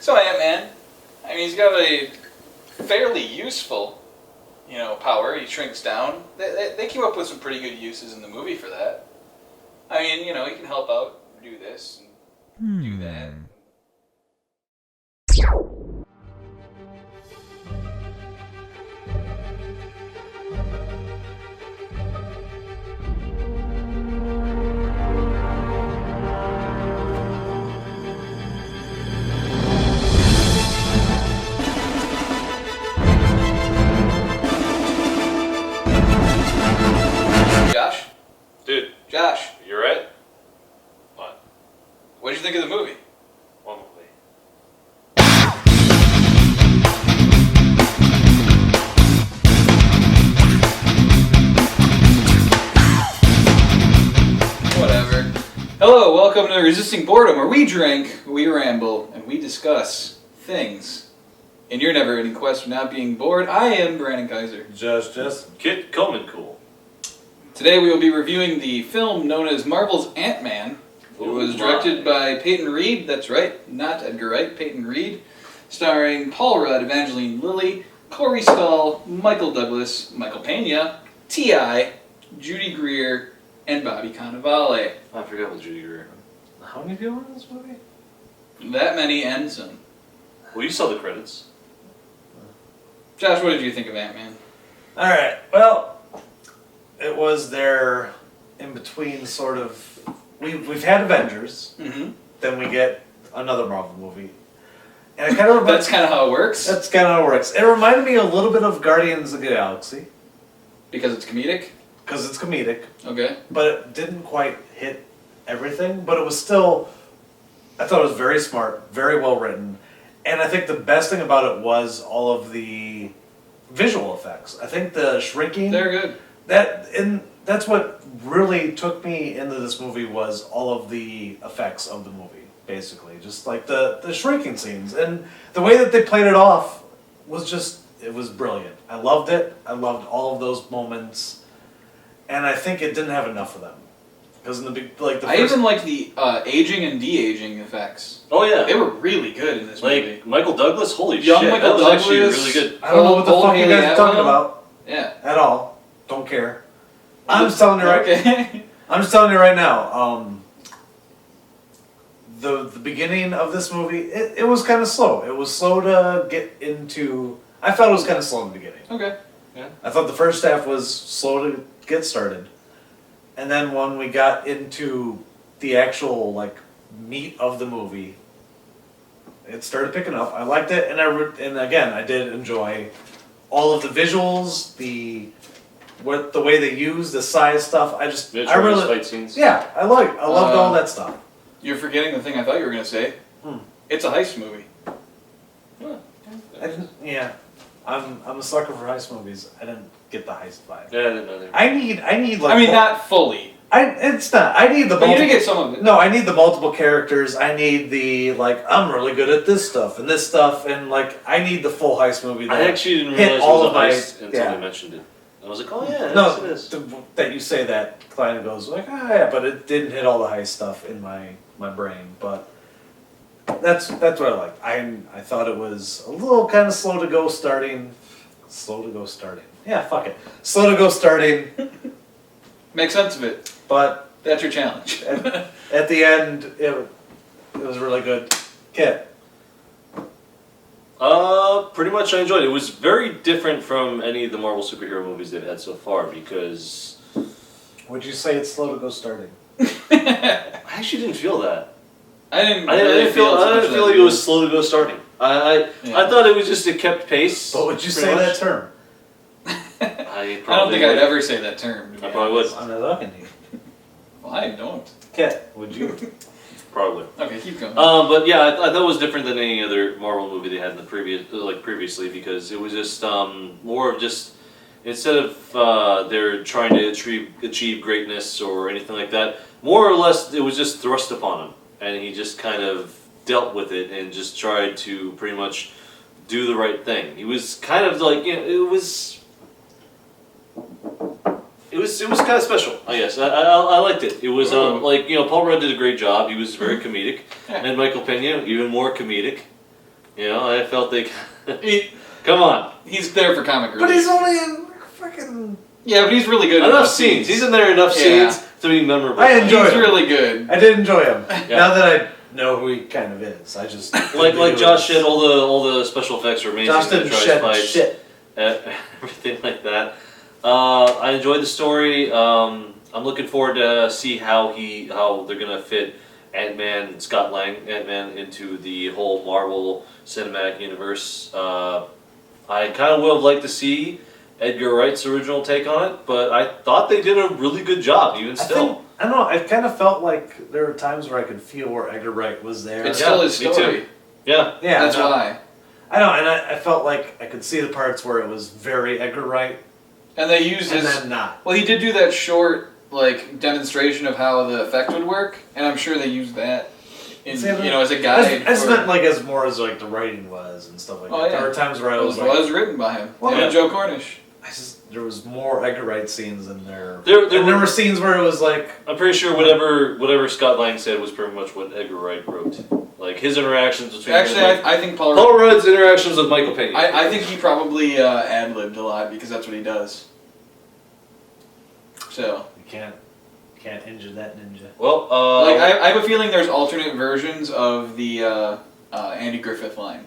So Ant-Man, I mean, he's got a fairly useful, power. He shrinks down. They came up with some pretty good uses in the movie for that. I mean, he can help out, do this, and do that. Josh, you're right. What? What did you think of the movie? What movie? Whatever. Hello, welcome to Resisting Boredom, where we drink, we ramble, and we discuss things. In your never-ending quest for not being bored, I am Brandon Kaiser. Just Kit Coleman cool. Today we will be reviewing the film known as Marvel's Ant-Man. It was directed by Peyton Reed, that's right, not Edgar Wright, Peyton Reed, starring Paul Rudd, Evangeline Lilly, Corey Stoll, Michael Douglas, Michael Pena, T.I., Judy Greer, and Bobby Cannavale. I forgot about Judy Greer. How many people were in this movie? That many and some. Well, you saw the credits. Josh, what did you think of Ant-Man? Alright, well, it was their in-between sort of... We've had Avengers, then we get another Marvel movie. And it kind of That's kind of how it works? That's kind of how it works. It reminded me a little bit of Guardians of the Galaxy. Because it's comedic? Because it's comedic. Okay. But it didn't quite hit everything, but it was still... I thought it was very smart, very well written. And I think the best thing about it was all of the visual effects. I think the shrinking... They're good. That's what really took me into this movie was all of the effects of the movie, basically. Just like the shrinking scenes. And the way that they played it off was just, it was brilliant. I loved it. I loved all of those moments. And I think it didn't have enough of them. Because in the big, like the I first... even like the aging and de-aging effects. Oh yeah, they were really good in this movie. Like Michael Douglas, holy Young shit, Michael that was Douglas, actually really good. I don't know what the fuck you guys are talking about. Yeah. At all. Don't care. I'm just telling you right. Okay. I'm just telling you right now. The beginning of this movie, it was kind of slow. It was slow to get into. I felt it was kind of slow in the beginning. Okay. Yeah. I thought the first half was slow to get started, and then when we got into the actual meat of the movie, it started picking up. I liked it, and again, I did enjoy all of the visuals, the way they use the size stuff. I really fight scenes. Yeah, I loved all that stuff. You're forgetting the thing I thought you were going to say. It's a heist movie. I'm a sucker for heist movies. I didn't get the heist vibe. Yeah, I didn't either. I need I mean, not fully. It's not. I need the. But you did get some of it. No, I need the multiple characters. I need the I'm really good at this stuff, and I need the full heist movie. I actually didn't realize it was a heist until they mentioned it. I was like, oh yeah, no, it is. That you say that, Klein goes yeah, but it didn't hit all the heist stuff in my brain. But that's what I liked. I thought it was a little kind of slow to go starting. Slow to go starting. Yeah, fuck it. Slow to go starting. Make sense of it. But that's your challenge. at the end, it was really good. Kit. Pretty much I enjoyed it. It was very different from any of the Marvel superhero movies they've had so far because... Would you say it's slow to go starting? I actually didn't feel that. I didn't feel like it was slow to go starting. I thought it was just it kept pace. But would you say that term? I don't think I'd ever say that term. I probably would. I'm not talking to you. Well, I don't. Kit, would you? Probably. Okay, keep going. But yeah, I thought it was different than any other Marvel movie they had in the previously because it was just more of just instead of they're trying to achieve greatness or anything like that, more or less it was just thrust upon him, and he just kind of dealt with it and just tried to pretty much do the right thing. He was kind of like it was kind of special, I guess. I liked it. It was Paul Rudd did a great job. He was very comedic, and Michael Pena even more comedic. You know, I felt they. He, Come on. he's there for comic relief. But he's only in fucking. Yeah, but he's really good. Enough scenes. He's in there enough scenes to be memorable. I enjoy He's him. really good. I did enjoy him. Yeah. Now that I know who he kind of is, I just like Josh said, all the special effects were amazing. Josh didn't the Trice shed fights, shit. everything like that. I enjoyed the story. I'm looking forward to see how they're gonna fit Ant-Man, Scott Lang, Ant-Man into the whole Marvel Cinematic Universe. I kind of would have liked to see Edgar Wright's original take on it, but I thought they did a really good job, even still. I don't know. I kind of felt like there were times where I could feel where Edgar Wright was there. It's still his me story. too. Yeah. Yeah, That's why. I know, and I felt like I could see the parts where it was very Edgar Wright, And they used and his. then not. Well, he did do that short demonstration of how the effect would work, and I'm sure they used that in See, as a guide. I just meant like as more as like the writing was and stuff like Oh, that. yeah. There were times where I it was was written by him. Well, and yeah. Joe Cornish. there was more Edgar Wright scenes in there. There were scenes where it was like I'm pretty sure whatever Scott Lang said was pretty much what Edgar Wright wrote. Like his interactions between Actually, I think Paul Rudd's interactions with Michael Pena. I think he probably ad-libbed a lot because that's what he does. So. you can't injure that ninja. Well, I have a feeling there's alternate versions of the Andy Griffith line.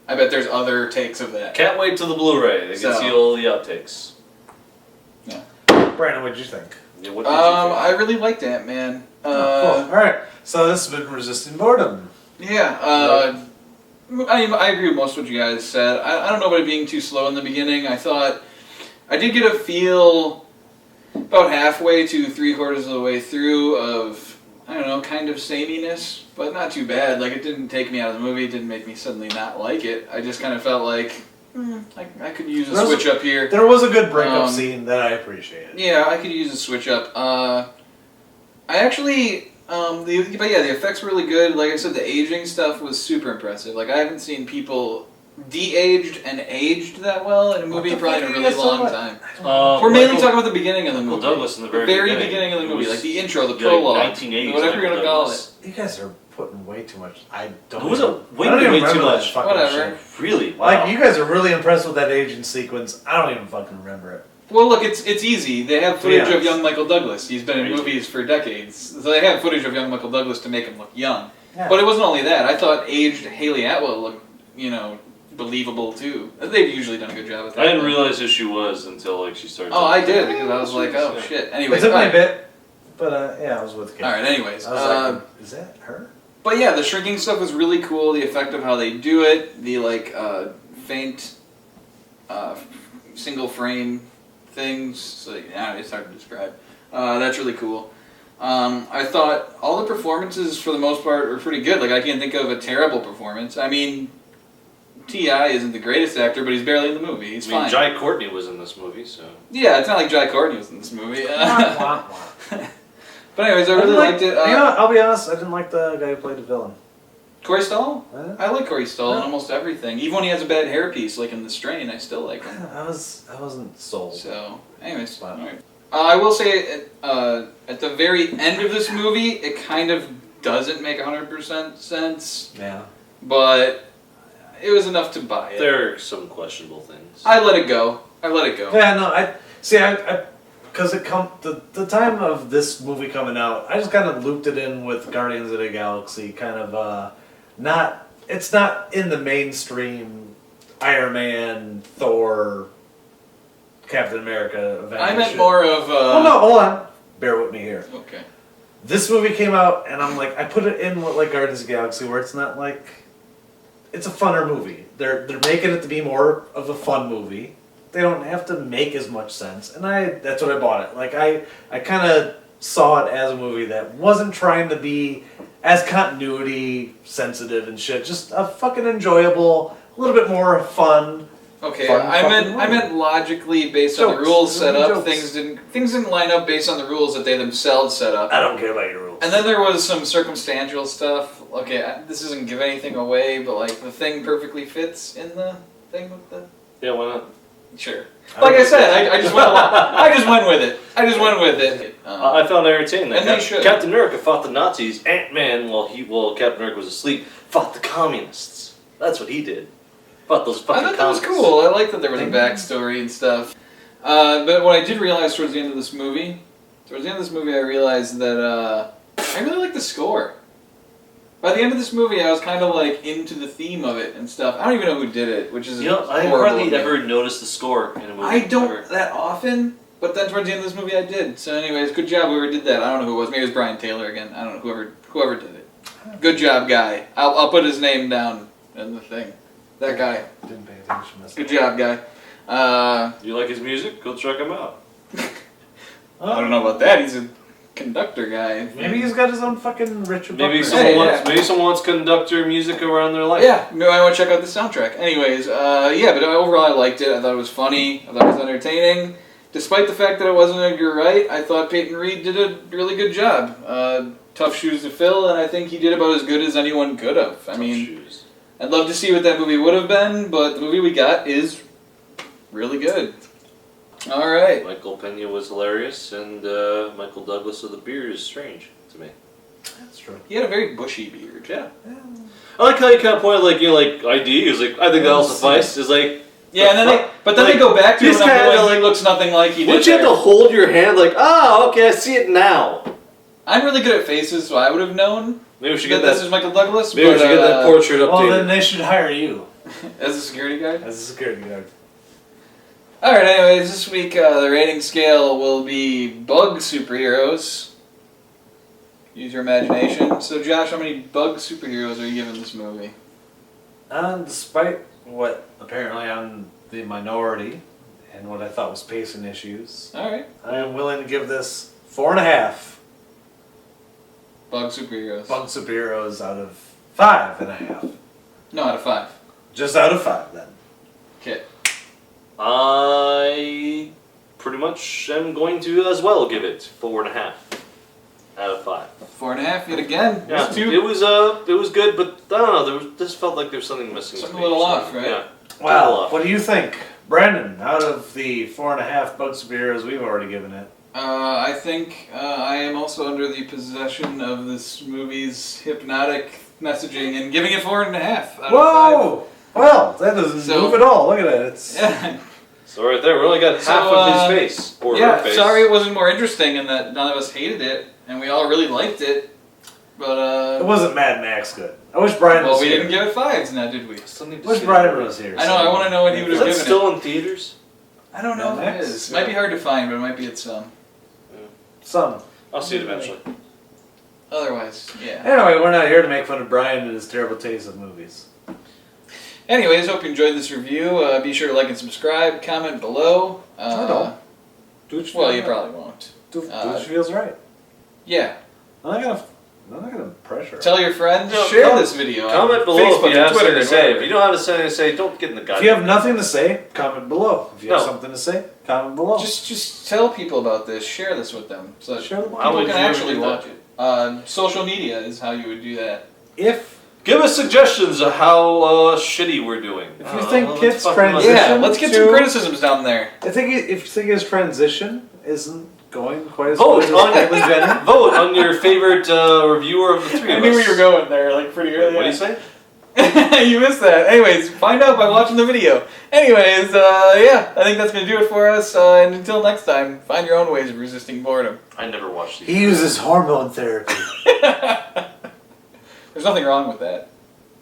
I bet there's other takes of that. can't wait till the Blu-ray. They can So. see all the outtakes. Brandon, what did you think? Yeah, what did you think? I really liked Ant-Man. Cool. All right, so this has been Resisting Boredom. Yeah, I agree with most of what you guys said. I don't know about it being too slow in the beginning. I did get a feel about halfway to 3/4 of the way through of, I don't know, kind of sameness, but not too bad. Like, it didn't take me out of the movie, it didn't make me suddenly not like it. I just kind of felt like, I could use a switch up here. There was a good breakup scene that I appreciated. Yeah, I could use a switch up. I actually, but yeah, the effects were really good. Like I said, the aging stuff was super impressive. Like, I haven't seen people de-aged and aged that well in a movie probably in a really long time. We're mainly talking about the beginning of the movie. Michael Douglas in the very beginning of the movie, like the intro, the like prologue, 1980s whatever you're gonna call Douglas. it. You guys are putting way too much. I don't. It wasn't way I don't even too remember that much. fucking Whatever. shit. Really? Wow. Like you guys are really impressed with that aging sequence. I don't even fucking remember it. Well, look, it's easy. They have footage Yeah. of young Michael Douglas. He's been in Crazy. movies for decades, so they have footage of young Michael Douglas to make him look young. Yeah. But it wasn't only that. I thought aged Haley Atwell looked, believable too. They've usually done a good job with that. I didn't realize who she was until she started. Oh, I did because I was like, oh Yeah. shit. It Anyways, took me a alright. bit, but yeah, I was with Kim. All right. Anyways, I was like, is that her? but yeah, the shrinking stuff was really cool. The effect of how they do it, the faint, single frame things. So it's hard to describe. That's really cool. I thought all the performances for the most part were pretty good. Like, I can't think of a terrible performance. I mean, T.I. isn't the greatest actor, but he's barely in the movie. He's fine. Jai Courtney was in this movie, so. Yeah, it's not like Jai Courtney was in this movie. Wah, wah, wah. But anyways, I really liked it. I'll be honest, I didn't like the guy who played the villain. Corey Stoll? Huh? I like Corey Stoll in Yeah. almost everything. Even when he has a bad hairpiece, like in The Strain, I still like him. I wasn't sold. So, anyways. Wow. Alright. I will say, at the very end of this movie, it kind of doesn't make 100% sense, Yeah. but it was enough to buy it. There are some questionable things. I let it go. Yeah, no, I because the time of this movie coming out, I just kind of looped it in with Guardians of the Galaxy, kind of it's not in the mainstream Iron Man, Thor, Captain America, Avengers. I meant shit. more of. Well, no, hold on. Bear with me here. Okay. This movie came out, and I'm like, I put it in with like Guardians of the Galaxy, where it's not like, it's a funner movie. They're making it to be more of a fun movie. They don't have to make as much sense, and that's what I bought it. Like I kind of saw it as a movie that wasn't trying to be as continuity sensitive and shit. Just a fucking enjoyable, a little bit more fun. Okay, Fun I fucking meant logically based on the Jokes. rules set up. Jokes. Things didn't line up based on the rules that they themselves set up. I don't care about your rules. And then there was some circumstantial stuff. Okay, this doesn't give anything away, but like the thing perfectly fits in the thing with the. Yeah, why not? Sure. Like I said, I just went along. I just went with it. I found it entertaining that And they should. Captain America fought the Nazis. Ant-Man, while Captain America was asleep, fought the communists. That's what he did. Fuck those I fucking thought that was comics. cool. I like that there was a backstory and stuff. But what I did realize towards the end of this movie, I realized that I really like the score. By the end of this movie, I was kind of like into the theme of it and stuff. I don't even know who did it, which is I horrible hardly of me. ever noticed the score in a movie. I don't ever. that often, but then towards the end of this movie, I did. So, anyways, good job whoever did that. I don't know who it was. Maybe it was Brian Taylor again. I don't know whoever did it. Good job, guy. I'll put his name down in the thing. That guy. Didn't pay attention. Good job, guy. You like his music? Go check him out. I don't know about that. He's a conductor guy. Maybe he's got his own fucking Richard Maybe Buckner. someone wants conductor music around their life. Yeah, maybe I want to check out the soundtrack. Anyways, but overall I liked it. I thought it was funny. I thought it was entertaining. Despite the fact that it wasn't Edgar Wright, I thought Peyton Reed did a really good job. Tough shoes to fill, and I think he did about as good as anyone could have. I mean, I'd love to see what that movie would have been, but the movie we got is really good. All right. Michael Pena was hilarious, and Michael Douglas of the beard is strange to me. That's true. He had a very bushy beard. Yeah. I like how you kind of pointed like ID. He was like, I think that'll suffice. Is like. Yeah, and then they go back to it, this and I'm guy, going, he looks nothing like he did. Wouldn't you have to hold your hand like, okay, I see it now? I'm really good at faces, so I would have known. Maybe we should that get this is Michael Douglas. Maybe we should get that portrait updated. Well, then they should hire you as a security guard. as a security guard. All right. Anyways, this week the rating scale will be bug superheroes. Use your imagination. So, Josh, how many bug superheroes are you giving this movie? Despite what apparently I'm the minority and what I thought was pacing issues, All right. I am willing to give this 4.5 Bug superheroes. bug superheroes out of 5.5. No, out of 5. Just out of 5 then. Okay. I pretty much am going to as well give it 4.5 out of 5. 4.5 yet again. Yeah, That's two. it was good, but I don't know. This felt like there was something missing. Something to a me. little off, right? Yeah. Well, what do you think, Brandon? Out of the 4.5 bug superheroes we've already given it, I think I am also under the possession of this movie's hypnotic messaging and giving it 4.5 out of whoa! Well, that doesn't move at all. Look at that. It's 5. Yeah. So right there, we only got half of his face or her Yeah, face. sorry it wasn't more interesting and that none of us hated it and we all really liked it. But it wasn't Mad Max good. I wish Brian was well, we here. didn't give it 5s now, did we? Still need to Wish see Brian that. was here. I know. I want to know what he would Is have that given still in theaters? it. I don't know if Mad it Max? is. Might be hard to find, but it might be at some. Some. I'll see it eventually. Otherwise, yeah. Anyway, we're not here to make fun of Brian and his terrible taste of movies. Anyways, hope you enjoyed this review. Be sure to like and subscribe. Comment below. I don't. Well, you probably won't. Do what feels right. Yeah. I'm not gonna pressure. Tell your friends. No, share this video. Comment on below Facebook if you have and Twitter something to and say. whatever. If you don't have something to say, don't get in the goddamn. If you have nothing to say, comment below. If you have No. something to say, comment below. Just tell people about this. Share this with them so that Share the- people How would can you ever actually do watch that? it. Social media is how you would do that. If Give us suggestions of how shitty we're doing. If you think let's kids fucking transition- listen. Yeah, let's get some to- criticisms down there. if you think his transition isn't going quite as Vote good as on Caitlyn Jenner, Vote on your favorite reviewer of the three of us. going there, like pretty early. What do you say? You missed that. Anyways, find out by watching the video. Anyways, yeah, I think that's going to do it for us. And until next time, find your own ways of resisting boredom. I never watched these. he uses hormone therapy. There's nothing wrong with that.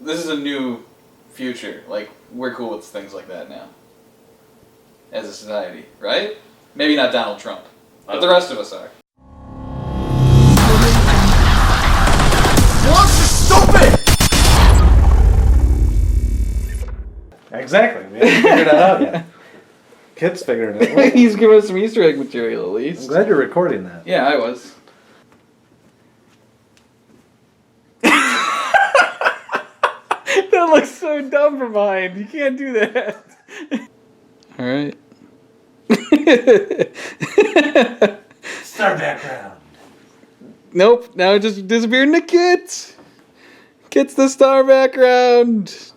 This is a new future. Like, we're cool with things like that now. As a society, right? Maybe not Donald Trump. But the rest of us are. Exactly. We haven't figured that out yet. Kids figured it out. He's giving us some Easter egg material, at least. I'm glad you're recording that. Yeah, I was. That looks so dumb from behind. You can't do that. All right. Star background. Nope. Now it just disappeared into Kit. Kit's the star background.